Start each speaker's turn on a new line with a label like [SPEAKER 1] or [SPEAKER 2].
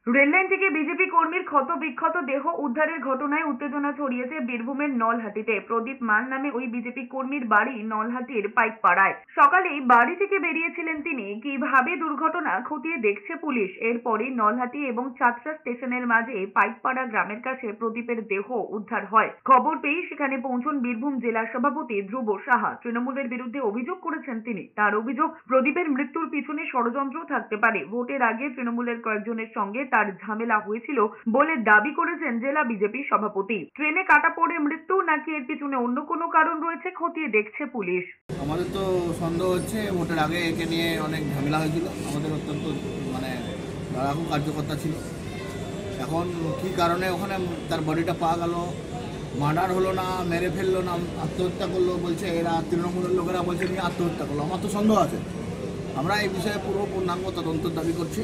[SPEAKER 1] Rail line থেকে BJP কর্মীর ক্ষত বিক্ষত দেহ উদ্ধারের ঘটনায় উত্তেজনা ছড়িয়েছে বীরভূমের নলহাটিতে। প্রদীপ মাল নামে ওই বিজেপি কর্মীর বাড়ি নলহাটির পাইকপাড়ায়। সকালেই বাড়ি থেকে বেরিয়েছিলেন তিনি। কিভাবে দুর্ঘটনা খতিয়ে দেখছে পুলিশ। এরপরই নলহাটি এবং চাতরা স্টেশনের মাঝে পাইকপাড়া গ্রামের কাছে প্রদীপের দেহ উদ্ধার হয়। খবর পেয়ে সেখানে পৌঁছন বীরভূম জেলা সভাপতি ধ্রুব সাহা। তৃণমূলের বিরুদ্ধে অভিযোগ করেছেন তিনি। তার অভিযোগ, প্রদীপের মৃত্যুর পিছনে ষড়যন্ত্র থাকতে পারে। ভোটের আগে তৃণমূলের কয়েকজনের সঙ্গে তার ঝামেলা হয়েছিল বলে দাবি করেছেন জেলা বিজেপি সভাপতি। ট্রেনে কাটা পড়ে মৃত্যু নাকি এর পিছনে অন্য কোনো কারণ রয়েছে খতিয়ে দেখছে পুলিশ।
[SPEAKER 2] আমাদের তো সন্দেহ হচ্ছে ভোটের আগে একে নিয়ে অনেক ঝামেলা হয়েছিল। আমাদের অত্যন্ত লড়াকু কার্যকর্তা ছিল। এখন কি কারণে ওখানে তার বডিটা পাওয়া গেল, মার্ডার হলো না মেরে ফেললো না আত্মহত্যা করলো বলছে এরা, তৃণমূলের লোকেরা বলছে নিয়ে আত্মহত্যা করলো। আমার তো সন্দেহ আছে। আমরা এই বিষয়ে পুরো পূর্ণাঙ্গ তদন্ত দাবি করছি।